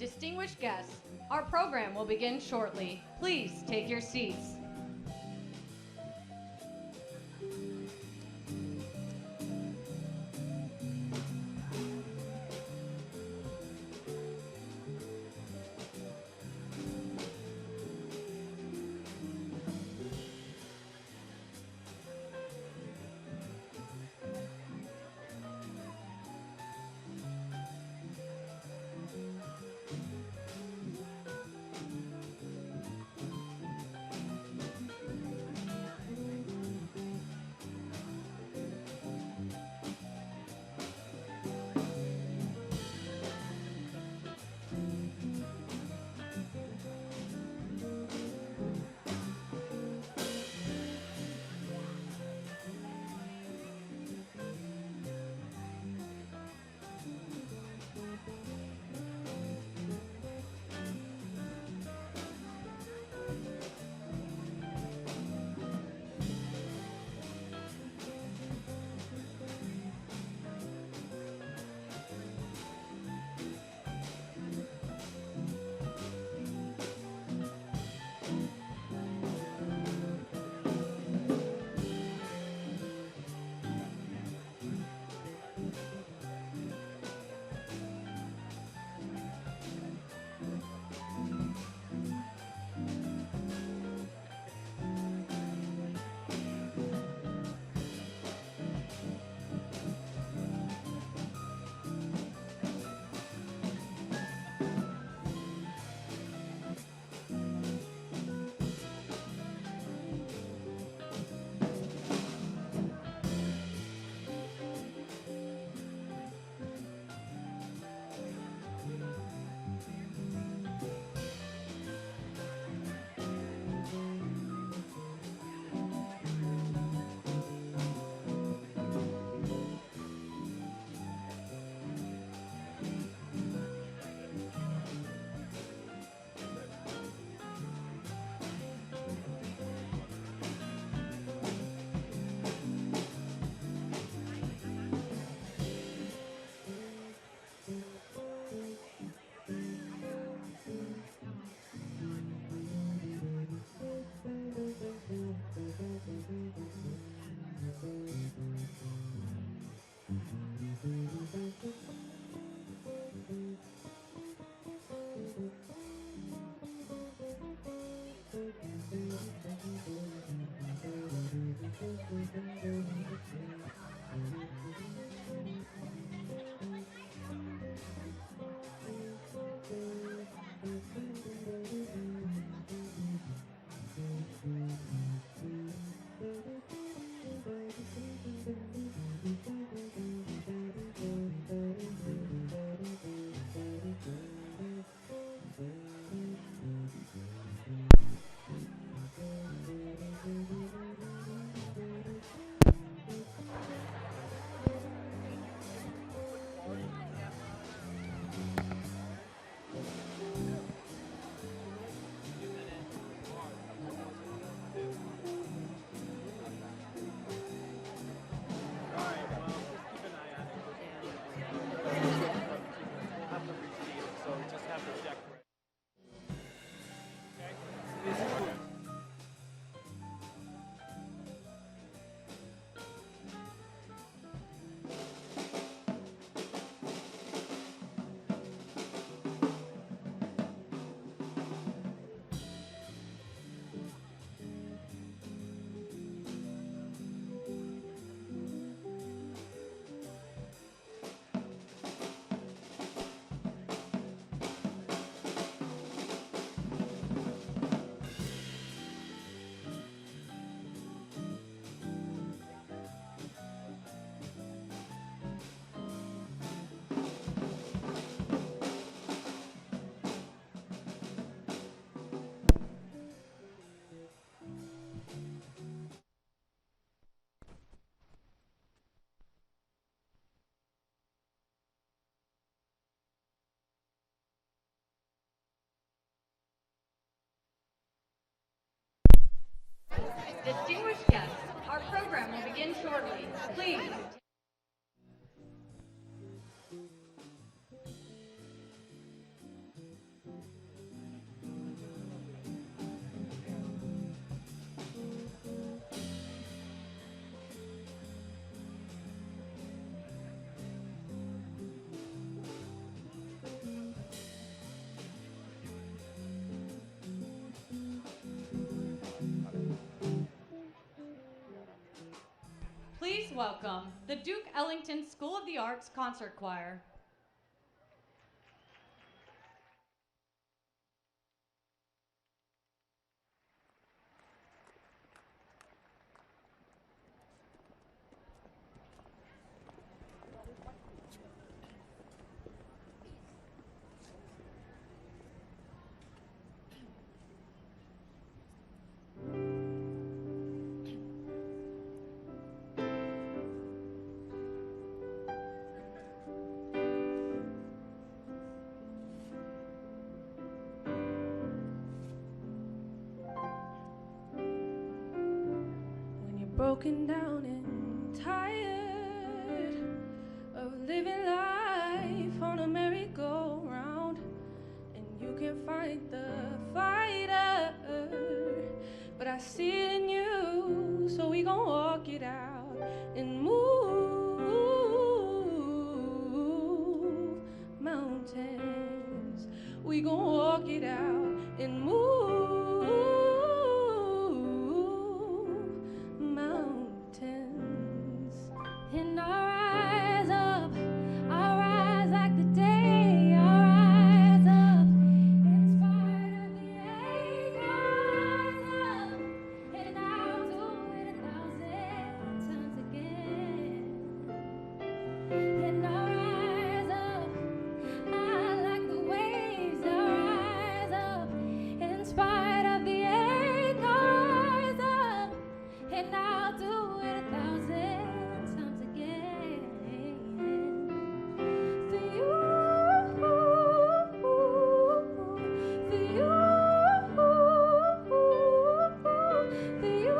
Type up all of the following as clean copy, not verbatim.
Distinguished guests, our program will begin shortly. Please take your seats. Distinguished guests, our program will begin shortly. Please. Please welcome the Duke Ellington School of the Arts Concert Choir. Broken down and tired of living life on a merry-go-round, and you can't fight the fighter, but I see it in you, so we gon' walk it out and move mountains. We gon' walk it out and move mountains. And I rise like the day, I rise up in spite of the ache, I rise up, and I'll do it 1,000 times again. And I rise up, I like the waves, I rise up in spite of the ache, I rise up, and I'll do it 1,000 times again. For you, for you, for you, for you.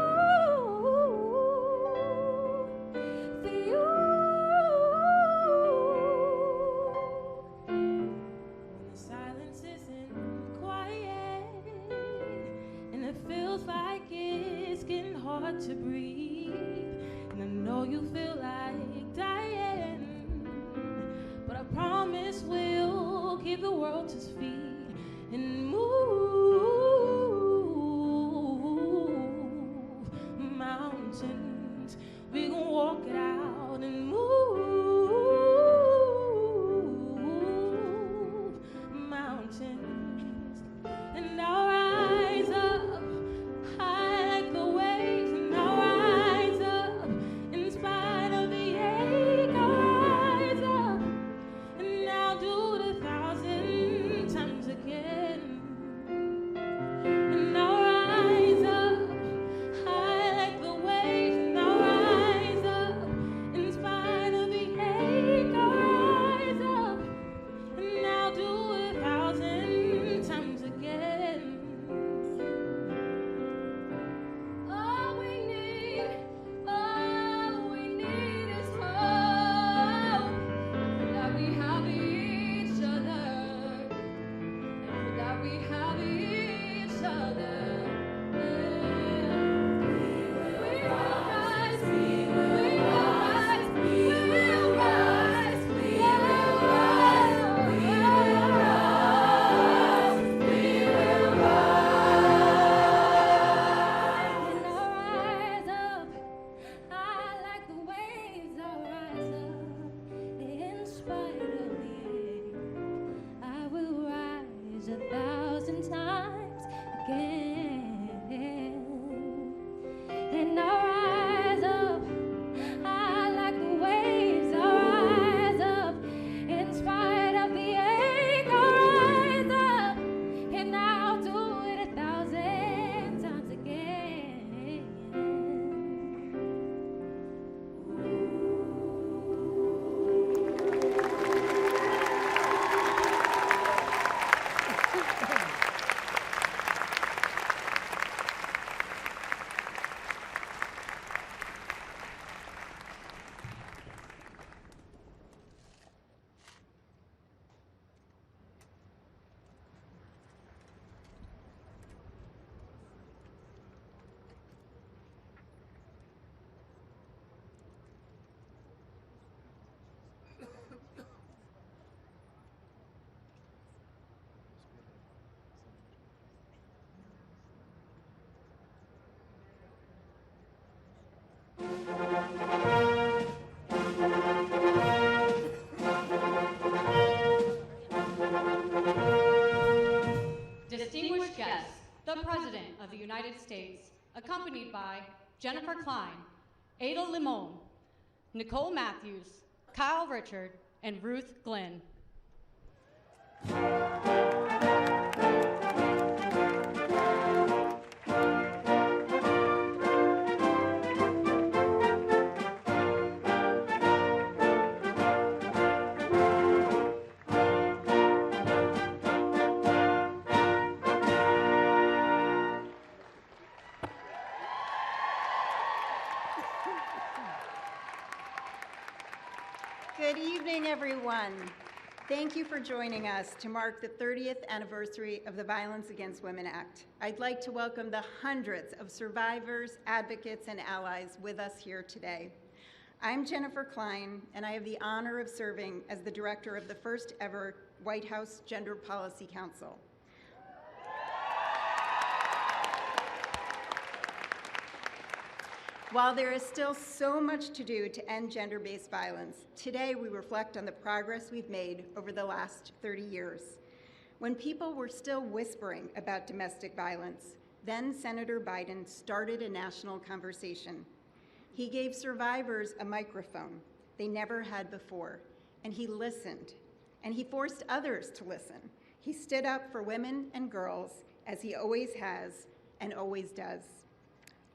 When the silence isn't quiet and it feels like it's getting hard to breathe, and I know you feel like dying, but I promise we'll keep the world to speed and move mountains. We gon' walk it out and move mountains. And I'll rise up high like the waves, and I'll rise up in spite of the ache. I'll rise up, and I'll do it 1,000 times again. And I'll rise up high like the waves, and I'll rise up in spite of the ache. I'll rise up, and I'll do it 1,000 Distinguished guests, the President of the United States, accompanied by Jennifer Klein, Ada Limon, Nicole Matthews, Kyle Richard, and Ruth Glenn. Good evening, everyone. Thank you for joining us to mark the 30th anniversary of the Violence Against Women Act. I'd like to welcome the hundreds of survivors, advocates, and allies with us here today. I'm Jennifer Klein, and I have the honor of serving as the director of the first ever White House Gender Policy Council. While there is still so much to do to end gender-based violence, today we reflect on the progress we've made over the last 30 years. When people were still whispering about domestic violence, then Senator Biden started a national conversation. He gave survivors a microphone they never had before, and he listened, and he forced others to listen. He stood up for women and girls, as he always has and always does.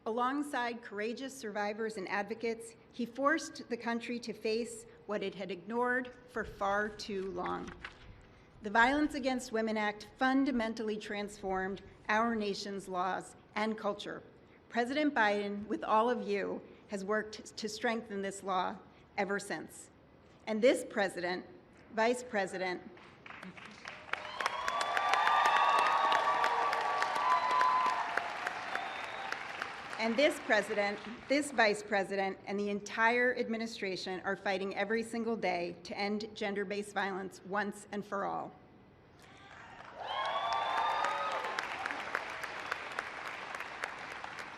Alongside courageous survivors and advocates, he forced the country to face what it had ignored for far too long. The Violence Against Women Act fundamentally transformed our nation's laws and culture. President Biden, with all of you, has worked to strengthen this law ever since. And this president, vice president, this vice president, and the entire administration are fighting every single day to end gender-based violence once and for all.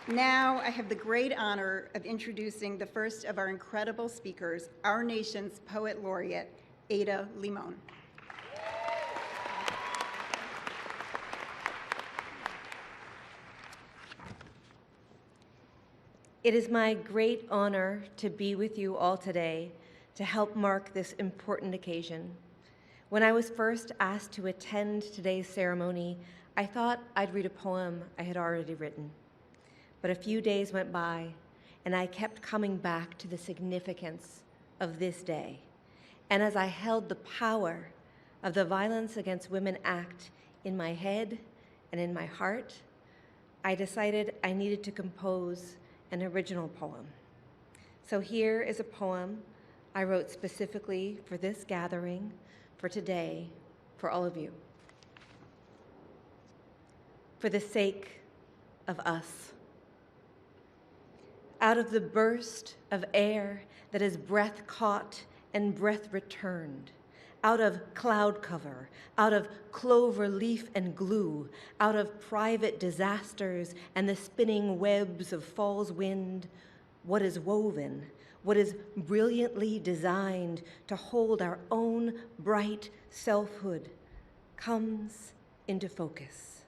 Now, I have the great honor of introducing the first of our incredible speakers, our nation's poet laureate, Ada Limon. It is my great honor to be with you all today to help mark this important occasion. When I was first asked to attend today's ceremony, I thought I'd read a poem I had already written. But a few days went by, and I kept coming back to the significance of this day. And as I held the power of the Violence Against Women Act in my head and in my heart, I decided I needed to compose an original poem. So here is a poem I wrote specifically for this gathering, for today, for all of you. For the sake of us. Out of the burst of air that is breath caught and breath returned, out of cloud cover, out of clover leaf and glue, out of private disasters and the spinning webs of fall's wind, what is woven, what is brilliantly designed to hold our own bright selfhood, comes into focus.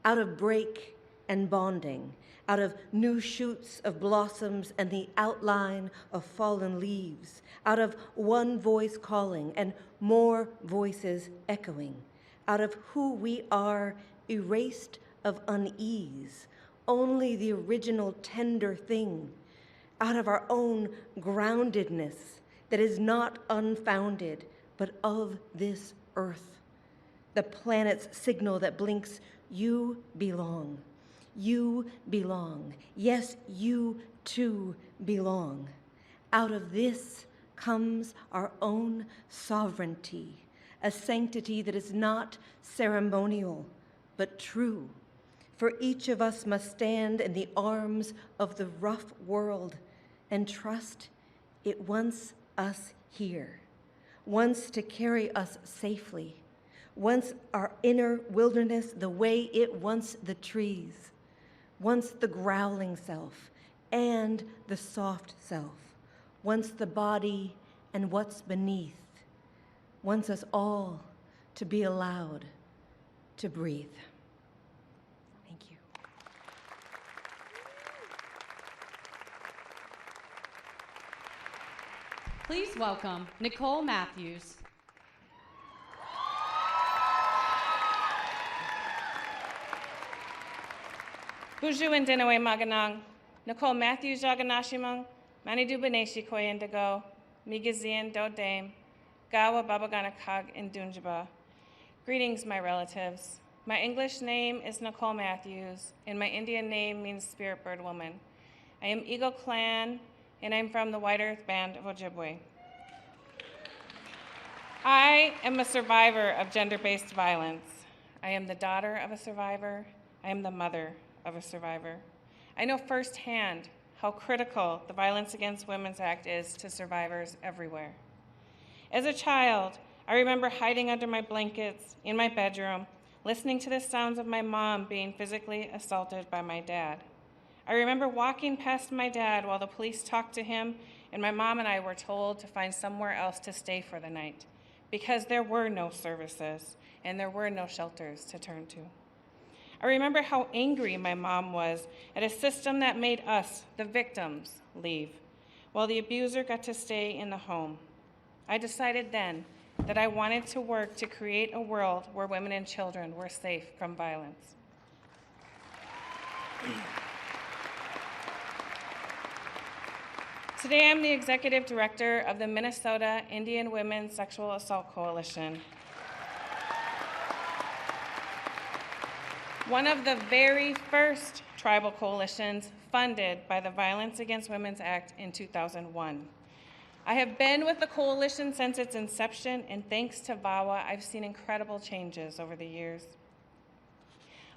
Out of break and bonding, out of new shoots of blossoms and the outline of fallen leaves, out of one voice calling and more voices echoing, out of who we are erased of unease, only the original tender thing, out of our own groundedness that is not unfounded, but of this earth, the planet's signal that blinks, you belong. You belong. Yes, you too belong. Out of this comes our own sovereignty, a sanctity that is not ceremonial, but true. For each of us must stand in the arms of the rough world and trust it wants us here, wants to carry us safely, wants our inner wilderness the way it wants the trees, once the growling self and the soft self, once the body and what's beneath, wants us all to be allowed to breathe. Thank you. Please welcome Nicole Matthews. Buju and Dinawe Maganang, Nicole Matthews Jaganashimang, Manidu Beneshi Koyendago, Migazian Do Dame, Gawa Babaganakag in Dunjaba. Greetings, my relatives. My English name is Nicole Matthews, and my Indian name means Spirit Bird Woman. I am Eagle Clan, and I'm from the White Earth Band of Ojibwe. I am a survivor of gender-based violence. I am the daughter of a survivor. I am the mother of a survivor. I know firsthand how critical the Violence Against Women's Act is to survivors everywhere. As a child, I remember hiding under my blankets in my bedroom, listening to the sounds of my mom being physically assaulted by my dad. I remember walking past my dad while the police talked to him, and my mom and I were told to find somewhere else to stay for the night because there were no services and there were no shelters to turn to. I remember how angry my mom was at a system that made us, the victims, leave, while the abuser got to stay in the home. I decided then that I wanted to work to create a world where women and children were safe from violence. Today, I'm the executive director of the Minnesota Indian Women's Sexual Assault Coalition. One of the very first tribal coalitions funded by the Violence Against Women's Act in 2001. I have been with the coalition since its inception, and thanks to VAWA, I've seen incredible changes over the years.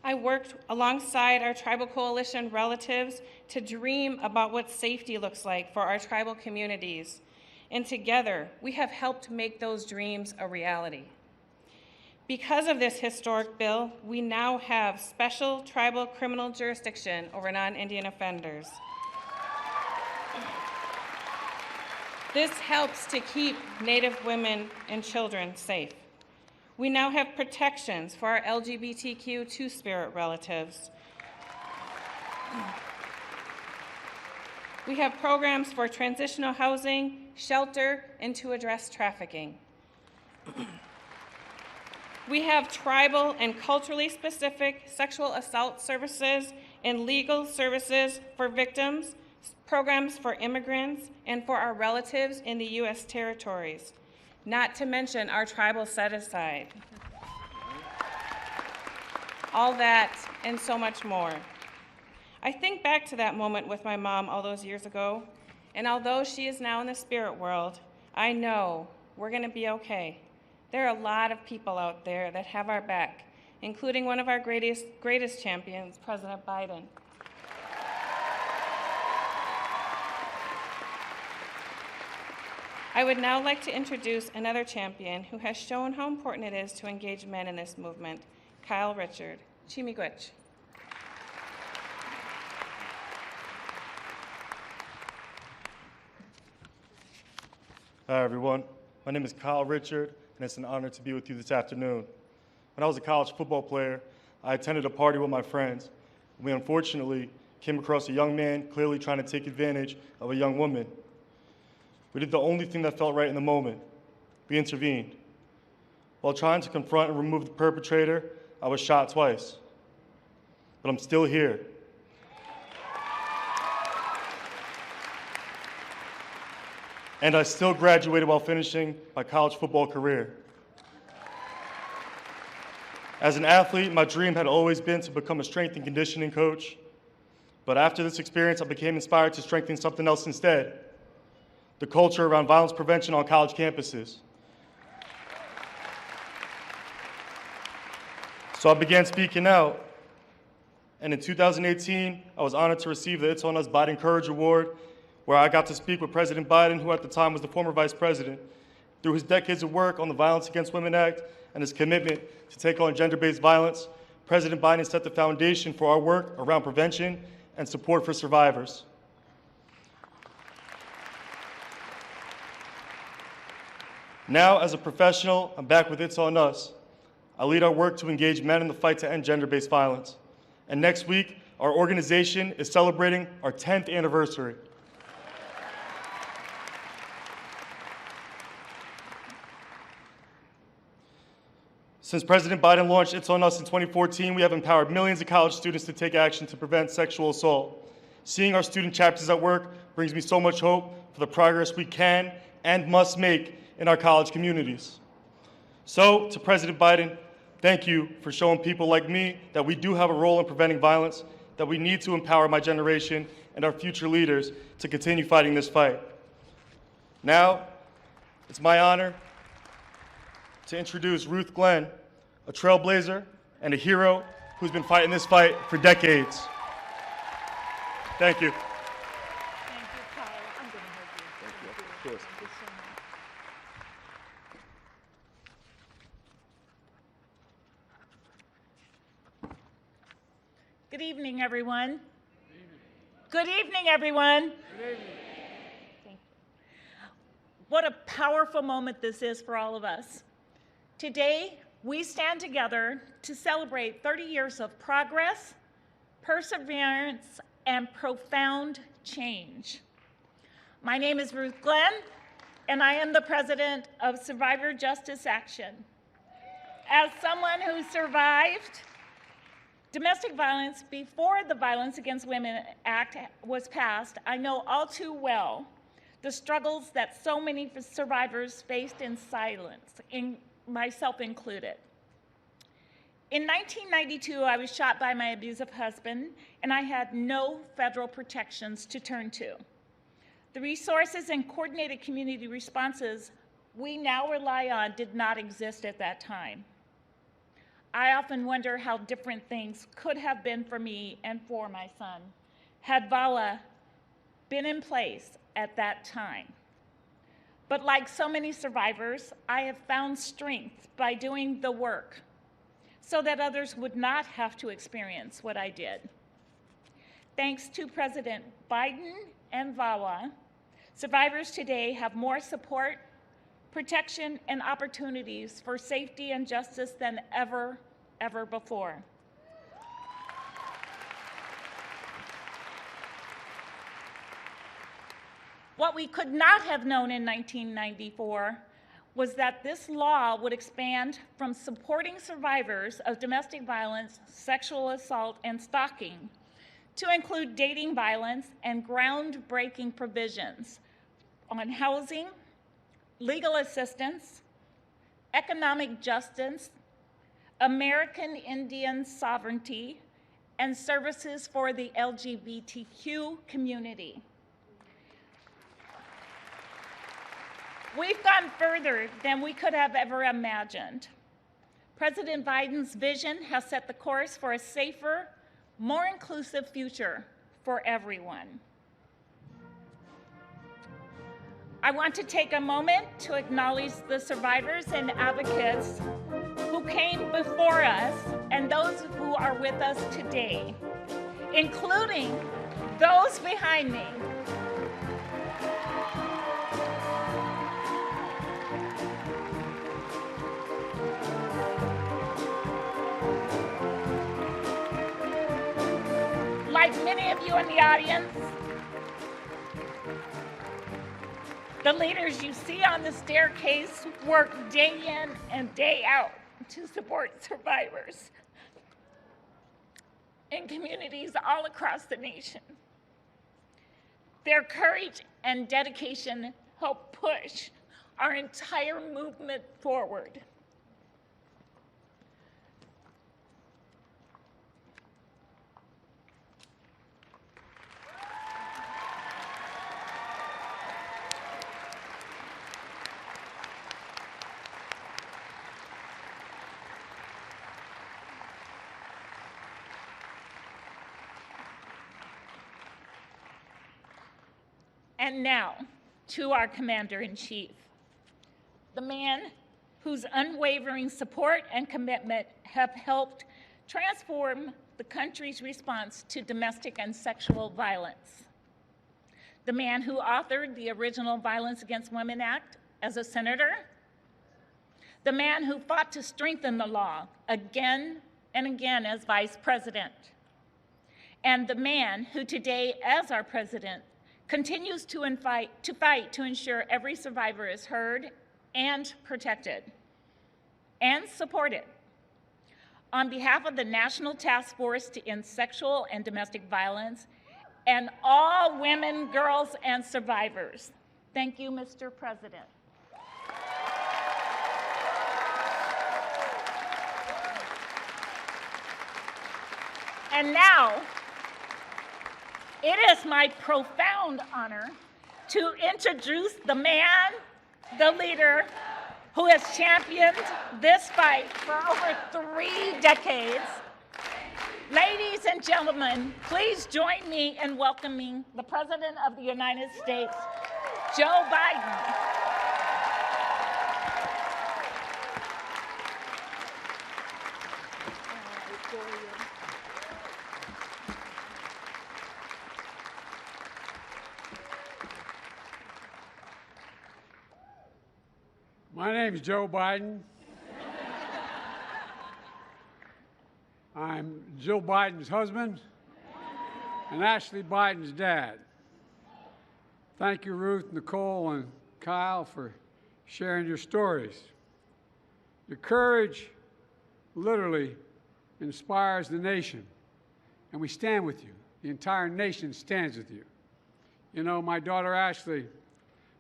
I worked alongside our tribal coalition relatives to dream about what safety looks like for our tribal communities, and together, we have helped make those dreams a reality. Because of this historic bill, we now have special tribal criminal jurisdiction over non-Indian offenders. This helps to keep Native women and children safe. We now have protections for our LGBTQ two-spirit relatives. We have programs for transitional housing, shelter, and to address trafficking. We have tribal and culturally specific sexual assault services and legal services for victims, programs for immigrants, and for our relatives in the U.S. territories, not to mention our tribal set-aside. All that and so much more. I think back to that moment with my mom all those years ago, and although she is now in the spirit world, I know we're going to be okay. There are a lot of people out there that have our back, including one of our greatest champions, President Biden. I would now like to introduce another champion who has shown how important it is to engage men in this movement, Kyle Richard. Chimigwich. Hi, everyone. My name is Kyle Richard, and it's an honor to be with you this afternoon. When I was a college football player, I attended a party with my friends. We unfortunately came across a young man clearly trying to take advantage of a young woman. We did the only thing that felt right in the moment. We intervened. While trying to confront and remove the perpetrator, I was shot twice. But I'm still here. And I still graduated while finishing my college football career. As an athlete, my dream had always been to become a strength and conditioning coach. But after this experience, I became inspired to strengthen something else instead: the culture around violence prevention on college campuses. So I began speaking out. And in 2018, I was honored to receive the It's On Us Biden Courage Award, where I got to speak with President Biden, who at the time was the former vice president. Through his decades of work on the Violence Against Women Act and his commitment to take on gender-based violence, President Biden set the foundation for our work around prevention and support for survivors. Now, as a professional, I'm back with It's On Us, I lead our work to engage men in the fight to end gender-based violence. And next week, our organization is celebrating our 10th anniversary. Since President Biden launched It's On Us in 2014, we have empowered millions of college students to take action to prevent sexual assault. Seeing our student chapters at work brings me so much hope for the progress we can and must make in our college communities. So, to President Biden, thank you for showing people like me that we do have a role in preventing violence, that we need to empower my generation and our future leaders to continue fighting this fight. Now, it's my honor to introduce Ruth Glenn, a trailblazer and a hero who's been fighting this fight for decades. Thank you. Thank you, Kyle. I'm going to hug you. Thank you. Of course. Thank you so much. Good evening, everyone. Good evening, everyone. Good evening. Thank you. What a powerful moment this is for all of us. Today, we stand together to celebrate 30 years of progress, perseverance, and profound change. My name is Ruth Glenn, and I am the president of Survivor Justice Action. As someone who survived domestic violence before the Violence Against Women Act was passed, I know all too well the struggles that so many survivors faced in silence, myself included. In 1992, I was shot by my abusive husband, and I had no federal protections to turn to. The resources and coordinated community responses we now rely on did not exist at that time. I often wonder how different things could have been for me and for my son had VAWA been in place at that time. But like so many survivors, I have found strength by doing the work so that others would not have to experience what I did. Thanks to President Biden and VAWA, survivors today have more support, protection, and opportunities for safety and justice than ever before. What we could not have known in 1994 was that this law would expand from supporting survivors of domestic violence, sexual assault, and stalking to include dating violence and groundbreaking provisions on housing, legal assistance, economic justice, American Indian sovereignty, and services for the LGBTQ community. We've gone further than we could have ever imagined. President Biden's vision has set the course for a safer, more inclusive future for everyone. I want to take a moment to acknowledge the survivors and advocates who came before us and those who are with us today, including those behind me. Like many of you in the audience, the leaders you see on the staircase work day in and day out to support survivors in communities all across the nation. Their courage and dedication help push our entire movement forward. And now, to our Commander-in-Chief, the man whose unwavering support and commitment have helped transform the country's response to domestic and sexual violence, the man who authored the original Violence Against Women Act as a senator, the man who fought to strengthen the law again and again as vice president, and the man who today, as our president, continues to fight to ensure every survivor is heard and protected and supported. On behalf of the National Task Force to End Sexual and Domestic Violence and all women, girls, and survivors, thank you, Mr. President. And now, it is my profound honor to introduce the man, the leader, who has championed this fight for over 3 decades. Ladies and gentlemen, please join me in welcoming the President of the United States, Joe Biden. My name is Joe Biden. I'm Jill Biden's husband and Ashley Biden's dad. Thank you, Ruth, Nicole, and Kyle, for sharing your stories. Your courage literally inspires the nation, and we stand with you. The entire nation stands with you. You know, my daughter Ashley,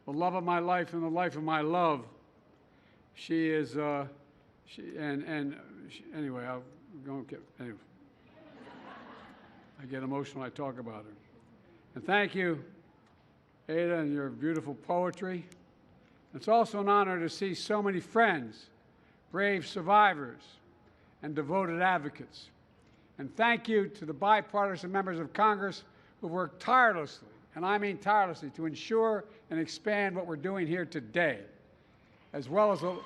the love of my life and the life of my love, she is, anyway, I'll go get, anyway. I get emotional when I talk about her. And thank you, Ada, and your beautiful poetry. It's also an honor to see so many friends, brave survivors, and devoted advocates. And thank you to the bipartisan members of Congress who worked tirelessly, and I mean tirelessly, to ensure and expand what we're doing here today, as well as the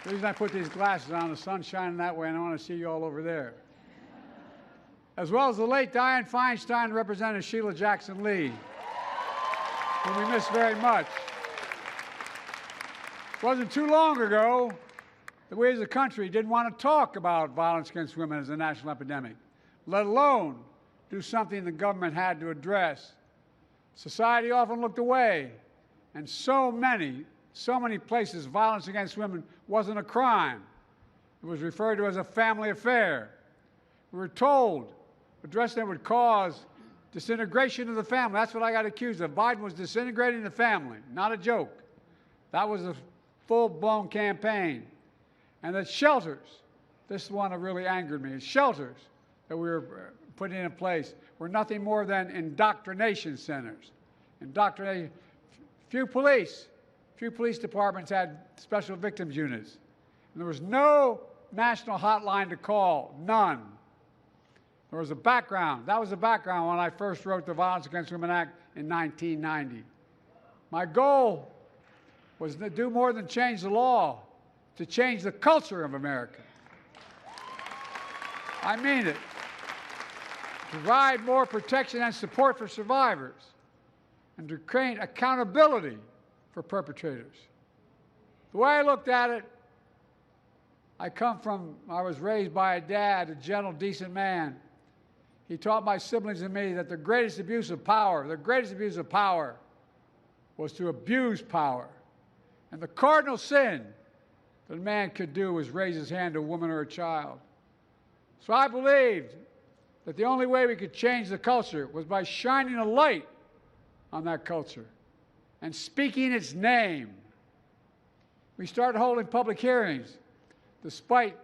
reason I put these glasses on, the sun's shining that way, and I want to see you all over there. As well as the late Dianne Feinstein, Representative Sheila Jackson Lee, whom we miss very much. It wasn't too long ago that we as a country didn't want to talk about violence against women as a national epidemic, let alone do something the government had to address. Society often looked away, and so many places violence against women wasn't a crime. It was referred to as a family affair. We were told addressing it would cause disintegration of the family. That's what I got accused of. Biden was disintegrating the family, not a joke. That was a full-blown campaign. And that shelters, this is one that really angered me, shelters that we were putting in place were nothing more than indoctrination centers. Indoctrination. Few police departments had special victims units. And there was no national hotline to call, none. There was a background. That was the background when I first wrote the Violence Against Women Act in 1990. My goal was to do more than change the law, to change the culture of America. I mean it. Provide more protection and support for survivors, and to create accountability for perpetrators. The way I looked at it, I was raised by a dad, a gentle, decent man. He taught my siblings and me that the greatest abuse of power was to abuse power. And the cardinal sin that a man could do was raise his hand to a woman or a child. So I believed that the only way we could change the culture was by shining a light on that culture and speaking its name. We started holding public hearings, despite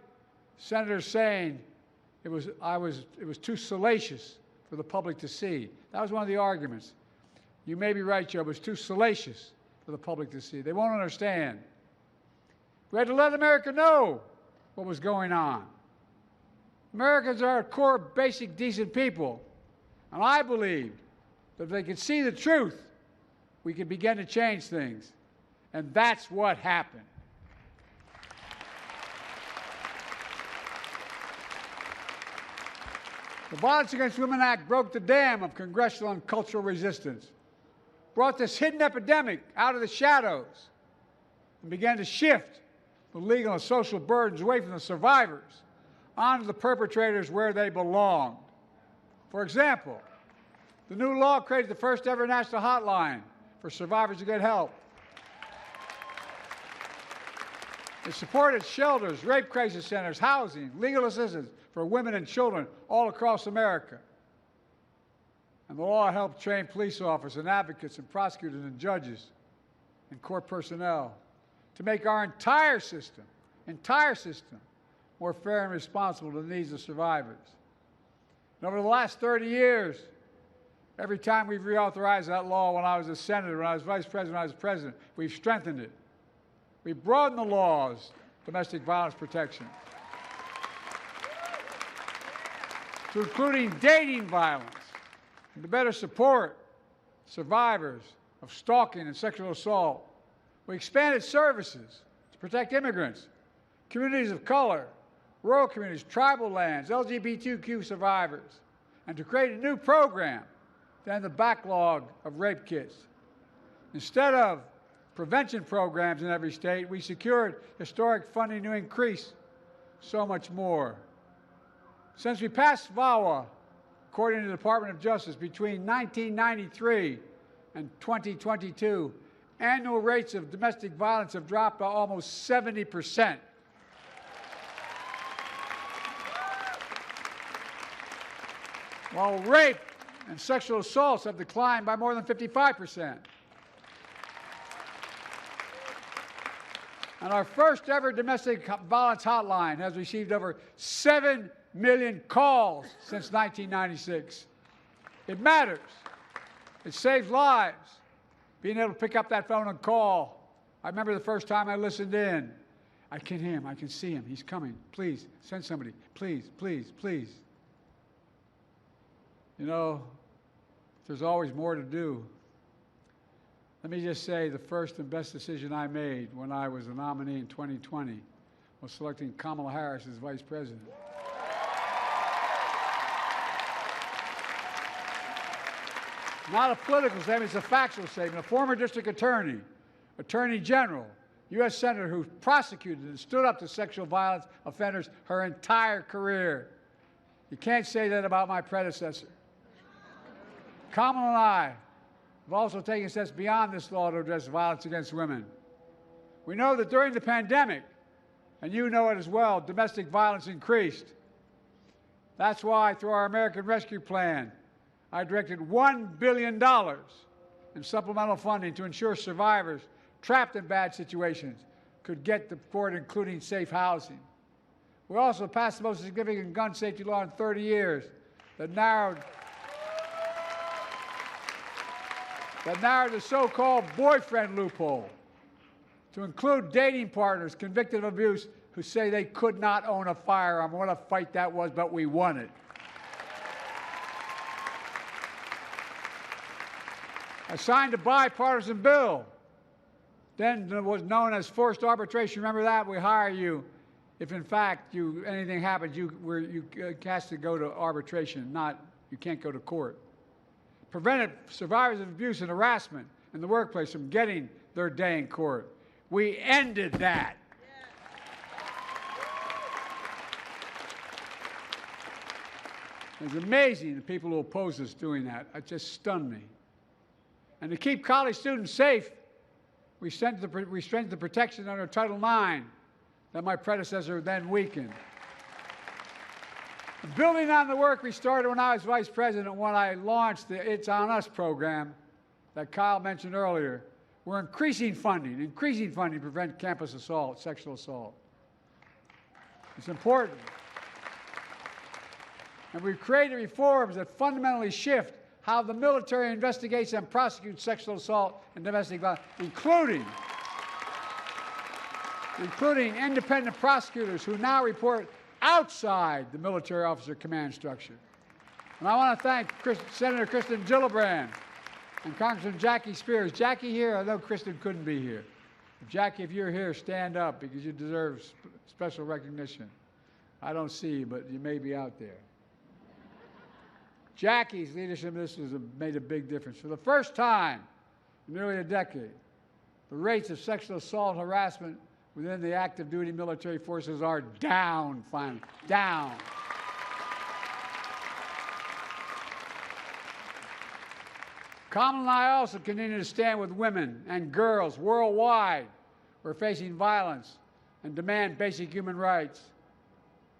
senators saying it was too salacious for the public to see. That was one of the arguments. You may be right, Joe, but it's too salacious for the public to see. They won't understand. We had to let America know what was going on. Americans are core, basic, decent people. And I believed that if they could see the truth, we could begin to change things. And that's what happened. The Violence Against Women Act broke the dam of congressional and cultural resistance. brought this hidden epidemic out of the shadows and began to shift the legal and social burdens away from the survivors onto the perpetrators where they belonged. For example, the new law created the first ever national hotline for survivors to get help. It supported shelters, rape crisis centers, housing, legal assistance for women and children all across America. And the law helped train police officers and advocates and prosecutors and judges and court personnel to make our entire system more fair and responsible to the needs of survivors. And over the last 30 years, every time we've reauthorized that law, when I was a senator, when I was vice president, when I was president, we've strengthened it. We've broadened the laws, domestic violence protection, to including dating violence, and to better support survivors of stalking and sexual assault. We expanded services to protect immigrants, communities of color, rural communities, tribal lands, LGBTQ survivors, and to create a new program to end the backlog of rape kits. Instead of prevention programs in every state, we secured historic funding to increase so much more. Since we passed VAWA, according to the Department of Justice, between 1993 and 2022, annual rates of domestic violence have dropped by almost 70%. While rape and sexual assaults have declined by more than 55%. And our first ever domestic violence hotline has received over 7 million calls since 1996. It matters. It saves lives. Being able to pick up that phone and call. I remember the first time I listened in. I can hear him. I can see him. He's coming. Please, send somebody. Please, please, please. You know, there's always more to do. Let me just say the first and best decision I made when I was a nominee in 2020 was selecting Kamala Harris as vice president. Not a political statement, it's a factual statement. A former district attorney, attorney general, U.S. senator who prosecuted and stood up to sexual violence offenders her entire career. You can't say that about my predecessor. Kamala and I have also taken steps beyond this law to address violence against women. We know that during the pandemic, and you know it as well, domestic violence increased. That's why, through our American Rescue Plan, I directed $1 billion in supplemental funding to ensure survivors trapped in bad situations could get the support, including safe housing. We also passed the most significant gun safety law in 30 years that narrowed the so-called boyfriend loophole to include dating partners convicted of abuse who say they could not own a firearm. What a fight that was, but we won it. I signed a bipartisan bill, then was known as forced arbitration. Remember that? We hire you if, in fact, anything happens, you has to go to arbitration, you can't go to court. Prevented survivors of abuse and harassment in the workplace from getting their day in court. We ended that. It's amazing the people who oppose us doing that. It just stunned me. And to keep college students safe, we strengthened the protection under Title IX that my predecessor then weakened. Building on the work we started when I was vice president, when I launched the It's On Us program that Kyle mentioned earlier, we're increasing funding to prevent campus assault, sexual assault. It's important. And we've created reforms that fundamentally shift how the military investigates and prosecutes sexual assault and domestic violence, including independent prosecutors who now report outside the military officer command structure. And I want to thank Senator Kristen Gillibrand and Congressman Jackie Spears. Jackie here, I know Kristen couldn't be here. Jackie, if you're here, stand up because you deserve special recognition. I don't see you, but you may be out there. Jackie's leadership in this has made a big difference. For the first time, in nearly a decade. The rates of sexual assault and harassment within the active duty military forces are down, finally, down. Kamala and I also continue to stand with women and girls worldwide who are facing violence and demand basic human rights.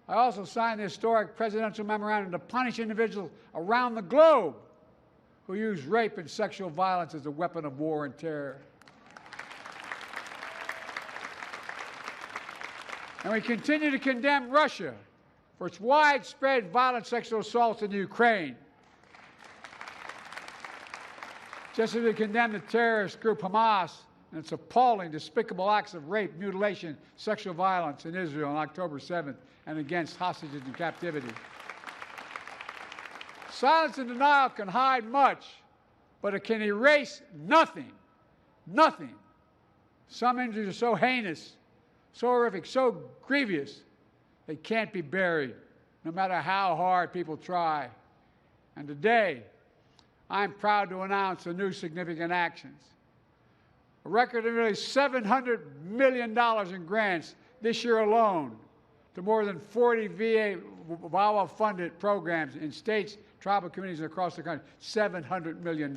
I also signed the historic presidential memorandum to punish individuals around the globe who use rape and sexual violence as a weapon of war and terror. And we continue to condemn Russia for its widespread violent sexual assaults in Ukraine. Just as we condemn the terrorist group Hamas and its appalling, despicable acts of rape, mutilation, sexual violence in Israel on October 7th and against hostages in captivity. Silence and denial can hide much, but it can erase nothing. Nothing. Some injuries are so heinous, so horrific, so grievous, they can't be buried, no matter how hard people try. And today, I'm proud to announce the new significant actions. A record of nearly $700 million in grants this year alone to more than 40 VAWA-funded programs in states, tribal communities across the country. $700 million.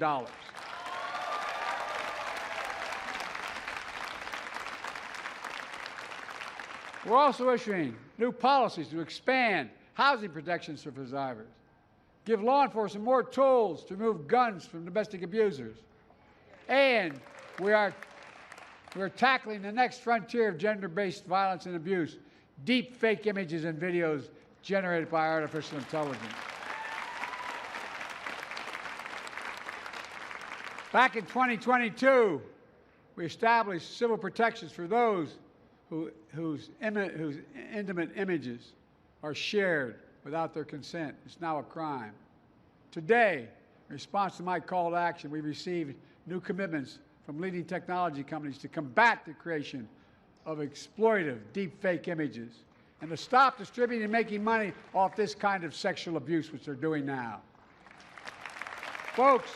We're also issuing new policies to expand housing protections for survivors, give law enforcement more tools to remove guns from domestic abusers, and we're tackling the next frontier of gender-based violence and abuse, deep fake images and videos generated by artificial intelligence. Back in 2022, we established civil protections for those whose intimate images are shared without their consent. It's now a crime. Today, in response to my call to action, we've received new commitments from leading technology companies to combat the creation of exploitive deepfake images and to stop distributing and making money off this kind of sexual abuse, which they're doing now. Folks,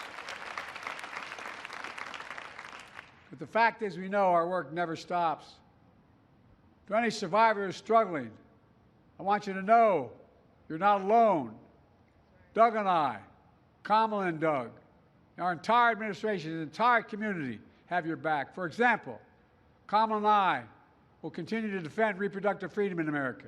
but the fact is, we know our work never stops. To any survivor who's struggling, I want you to know you're not alone. Doug and I, Kamala and Doug, our entire administration, the entire community have your back. For example, Kamala and I will continue to defend reproductive freedom in America.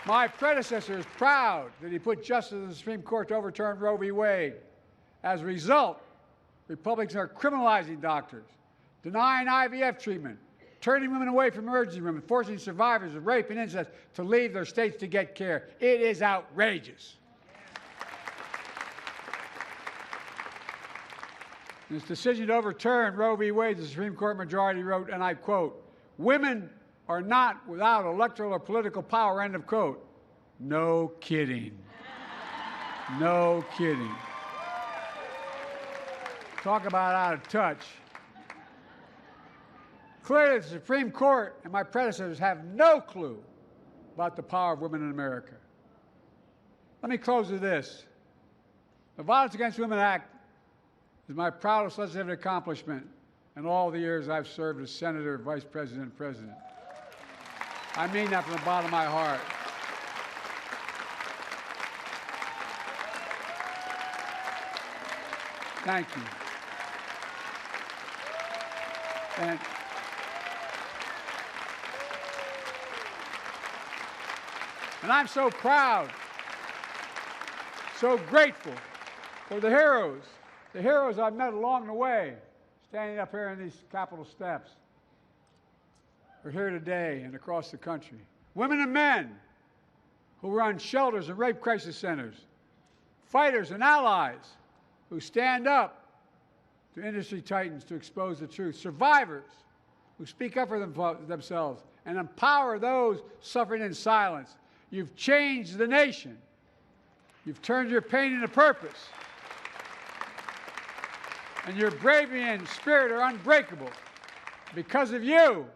My predecessor is proud that he put justice in the Supreme Court to overturn Roe v. Wade. As a result, Republicans are criminalizing doctors, denying IVF treatment, turning women away from emergency rooms, forcing survivors of rape and incest to leave their states to get care. It is outrageous. In its decision to overturn Roe v. Wade, the Supreme Court majority wrote, and I quote, "Women are not without electoral or political power," end of quote. No kidding. No kidding. Talk about out of touch. Clearly, the Supreme Court and my predecessors have no clue about the power of women in America. Let me close with this. The Violence Against Women Act is my proudest legislative accomplishment in all the years I've served as Senator, Vice President, and President. I mean that from the bottom of my heart. Thank you. And I'm so proud, so grateful for the heroes I've met along the way, standing up here on these Capitol steps. We're here today and across the country. Women and men who run shelters and rape crisis centers, fighters and allies who stand up to industry titans to expose the truth, survivors who speak up for themselves and empower those suffering in silence. You've changed the nation. You've turned your pain into purpose. And your bravery and spirit are unbreakable. Because of you,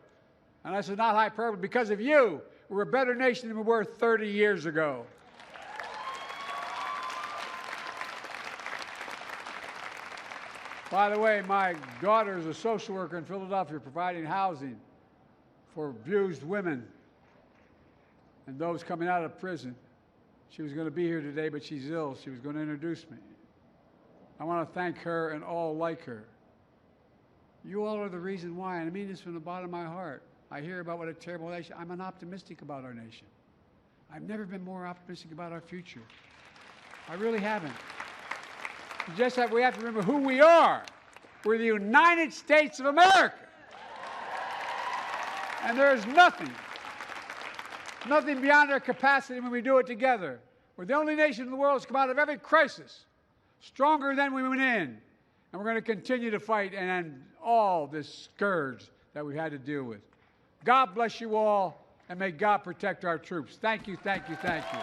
and this is not hyperbole, because of you, we're a better nation than we were 30 years ago. By the way, my daughter is a social worker in Philadelphia providing housing for abused women and those coming out of prison. She was going to be here today, but she's ill. She was going to introduce me. I want to thank her and all like her. You all are the reason why, and I mean this from the bottom of my heart. I hear about what a terrible nation. I'm optimistic about our nation. I've never been more optimistic about our future. I really haven't. We have to remember who we are. We're the United States of America. And there is nothing beyond our capacity when we do it together. We're the only nation in the world that's come out of every crisis stronger than we went in. And we're going to continue to fight and end all this scourge that we've had to deal with. God bless you all, and may God protect our troops. Thank you, thank you, thank you.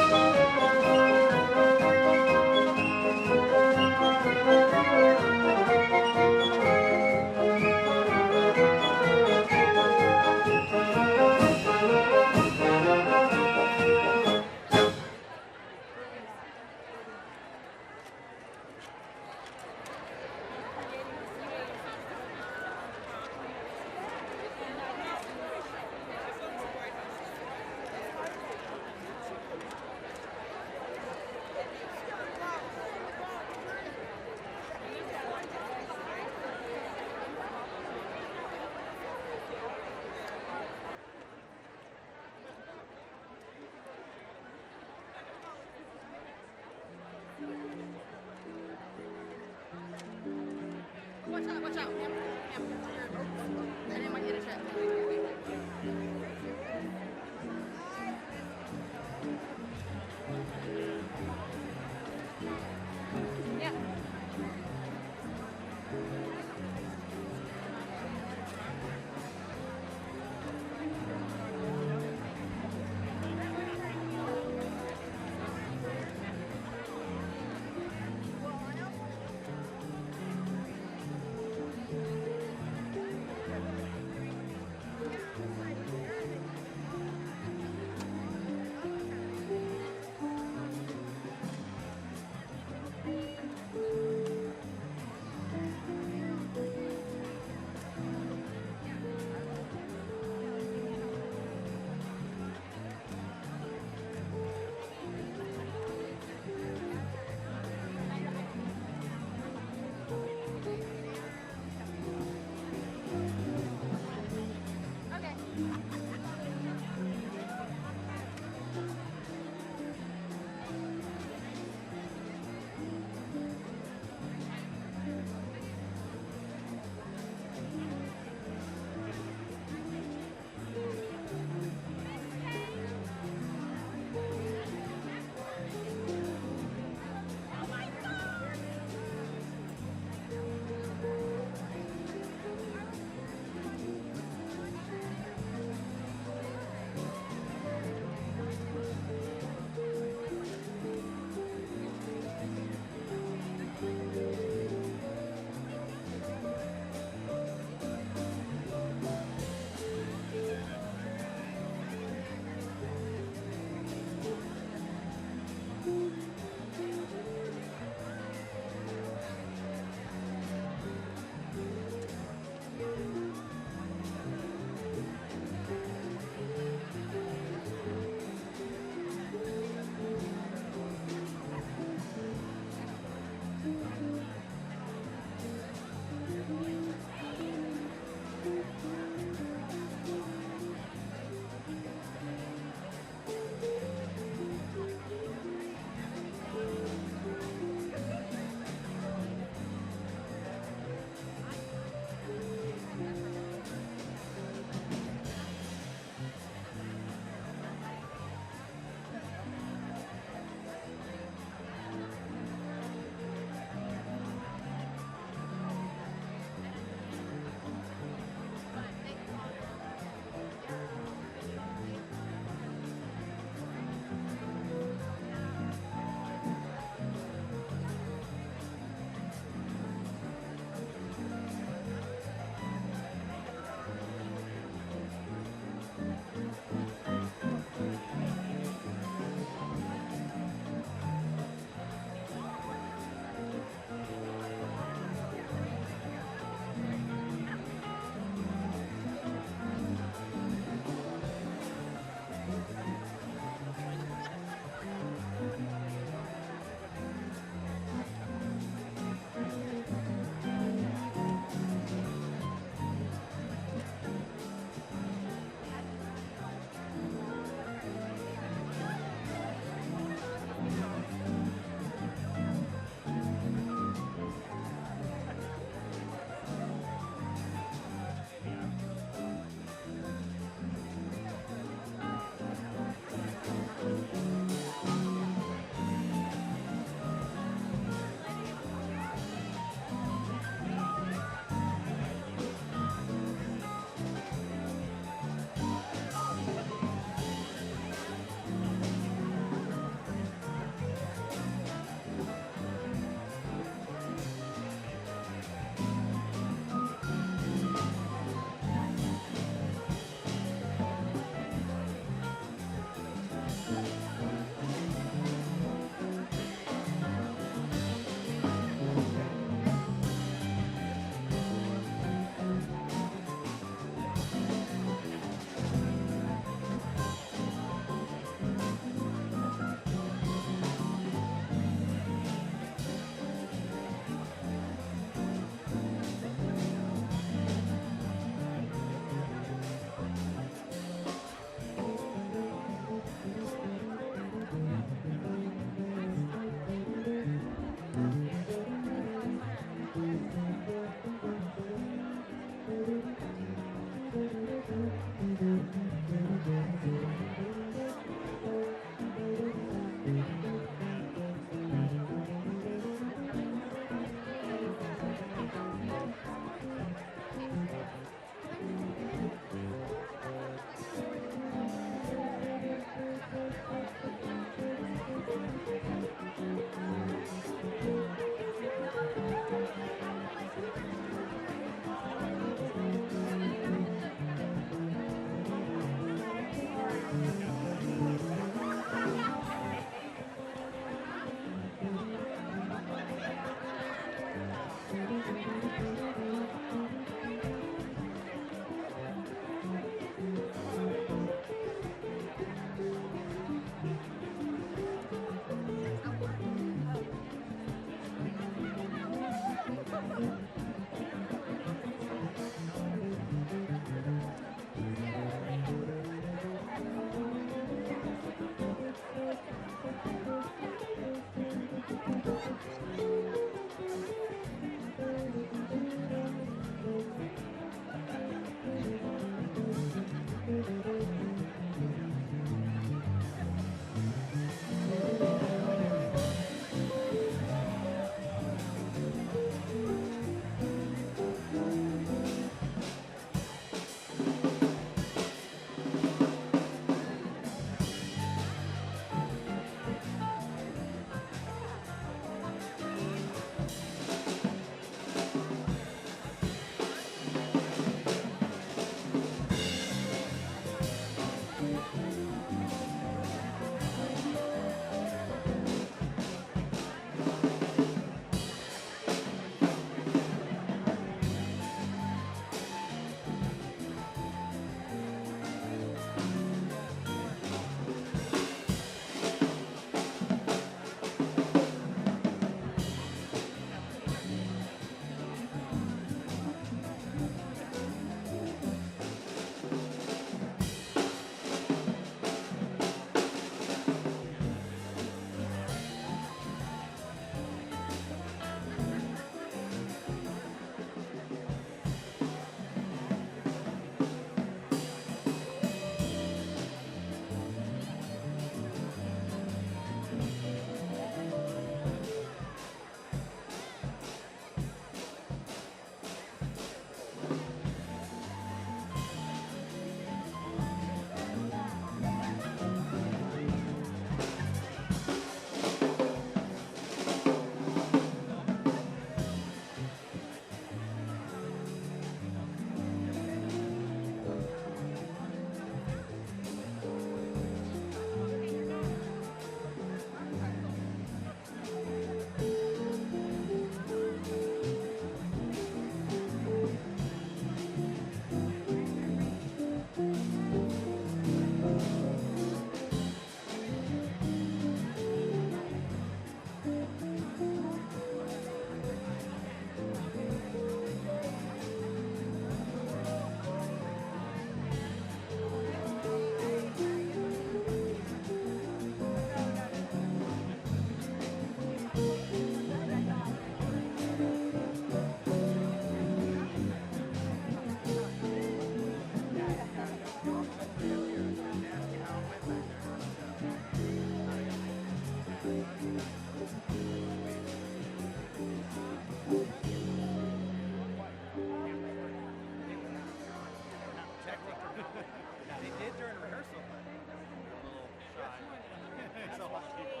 That's a lot of people.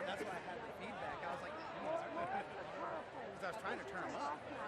That's why I had the feedback. I was like, because I was trying to turn them up. Yeah.